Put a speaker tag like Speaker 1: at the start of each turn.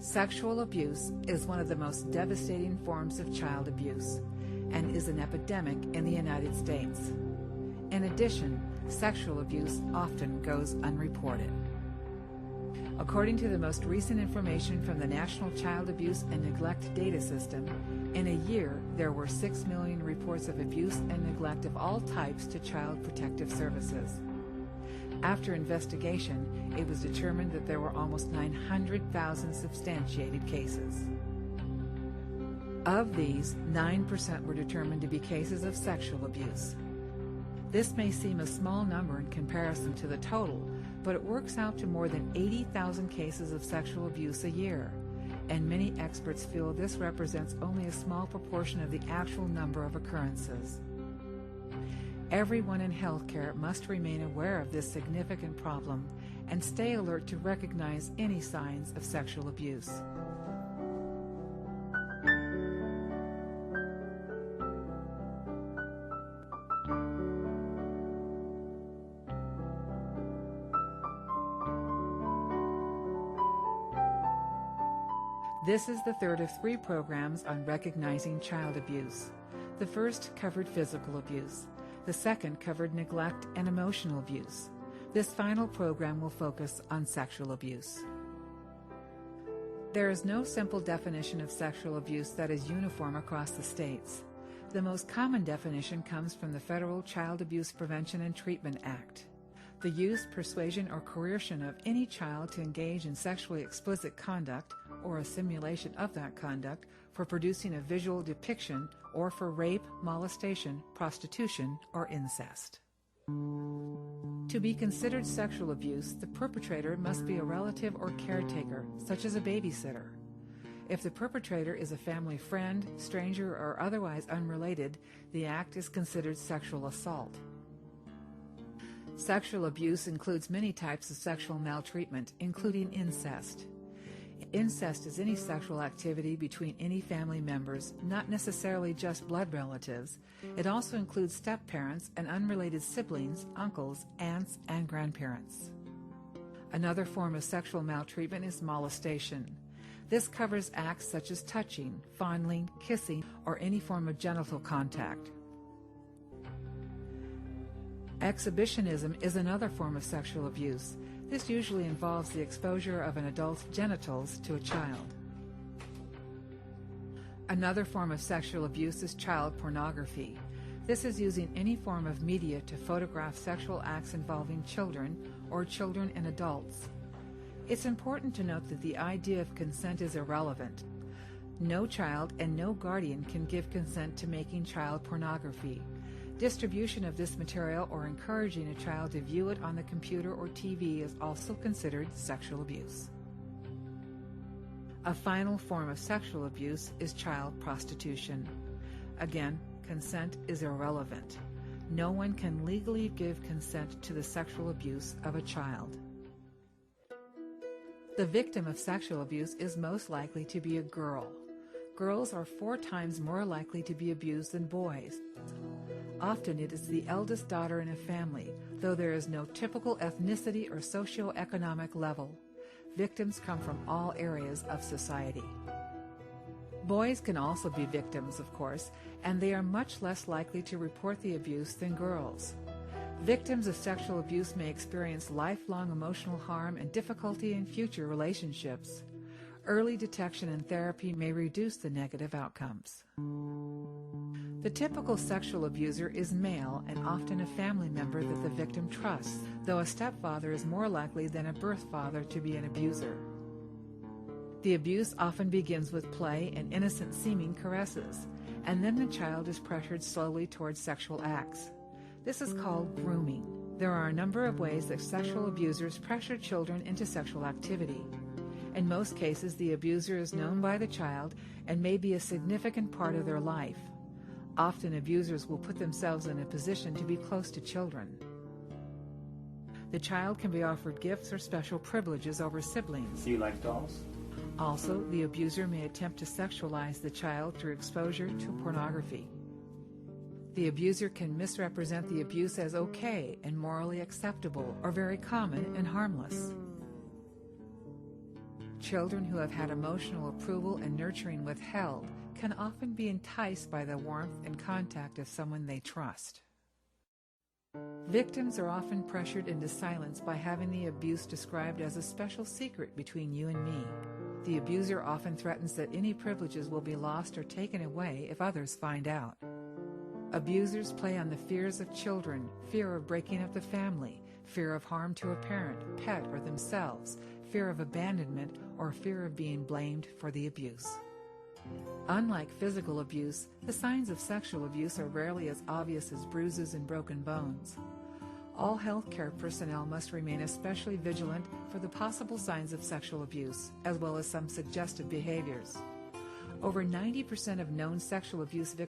Speaker 1: Sexual abuse is one of the most devastating forms of child abuse and is an epidemic in the United States. In addition, sexual abuse often goes unreported. According to the most recent information from the National Child Abuse and Neglect Data System, in a year there were 6 million reports of abuse and neglect of all types to Child Protective Services. After investigation, it was determined that there were almost 900,000 substantiated cases. Of these, 9% were determined to be cases of sexual abuse. This may seem a small number in comparison to the total, but it works out to more than 80,000 cases of sexual abuse a year, and many experts feel this represents only a small proportion of the actual number of occurrences. Everyone in healthcare must remain aware of this significant problem and stay alert to recognize any signs of sexual abuse. This is the third of 3 programs on recognizing child abuse. The first covered physical abuse. The second covered neglect and emotional abuse. This final program will focus on sexual abuse. There is no simple definition of sexual abuse that is uniform across the states. The most common definition comes from the Federal Child Abuse Prevention and Treatment Act. The use, persuasion, or coercion of any child to engage in sexually explicit conduct or a simulation of that conduct for producing a visual depiction or for rape, molestation, prostitution, or incest. To be considered sexual abuse, the perpetrator must be a relative or caretaker, such as a babysitter. If the perpetrator is a family friend, stranger, or otherwise unrelated, the act is considered sexual assault. Sexual abuse includes many types of sexual maltreatment, including incest. Incest is any sexual activity between any family members, not necessarily just blood relatives. It also includes step-parents and unrelated siblings, uncles, aunts, and grandparents. Another form of sexual maltreatment is molestation. This covers acts such as touching, fondling, kissing, or any form of genital contact. Exhibitionism is another form of sexual abuse. This usually involves the exposure of an adult's genitals to a child. Another form of sexual abuse is child pornography. This is using any form of media to photograph sexual acts involving children or children and adults. It's important to note that the idea of consent is irrelevant. No child and no guardian can give consent to making child pornography. Distribution of this material or encouraging a child to view it on the computer or TV is also considered sexual abuse. A final form of sexual abuse is child prostitution. Again, consent is irrelevant. No one can legally give consent to the sexual abuse of a child. The victim of sexual abuse is most likely to be a girl. Girls are 4 times more likely to be abused than boys. Often it is the eldest daughter in a family, though there is no typical ethnicity or socioeconomic level. Victims come from all areas of society. Boys can also be victims, of course, and they are much less likely to report the abuse than girls. Victims of sexual abuse may experience lifelong emotional harm and difficulty in future relationships. Early detection and therapy may reduce the negative outcomes. The typical sexual abuser is male and often a family member that the victim trusts, though a stepfather is more likely than a birth father to be an abuser. The abuse often begins with play and innocent-seeming caresses, and then the child is pressured slowly towards sexual acts. This is called grooming. There are a number of ways that sexual abusers pressure children into sexual activity. In most cases, the abuser is known by the child and may be a significant part of their life. Often abusers will put themselves in a position to be close to children. The child can be offered gifts or special privileges over siblings.
Speaker 2: Do you like dolls?
Speaker 1: Also, the abuser may attempt to sexualize the child through exposure to pornography. The abuser can misrepresent the abuse as okay and morally acceptable or very common and harmless. Children who have had emotional approval and nurturing withheld can often be enticed by the warmth and contact of someone they trust. Victims are often pressured into silence by having the abuse described as a special secret between you and me. The abuser often threatens that any privileges will be lost or taken away if others find out. Abusers play on the fears of children, fear of breaking up the family, fear of harm to a parent, pet, or themselves, fear of abandonment, or fear of being blamed for the abuse. Unlike physical abuse, the signs of sexual abuse are rarely as obvious as bruises and broken bones. All healthcare personnel must remain especially vigilant for the possible signs of sexual abuse, as well as some suggestive behaviors. Over 90% of known sexual abuse victims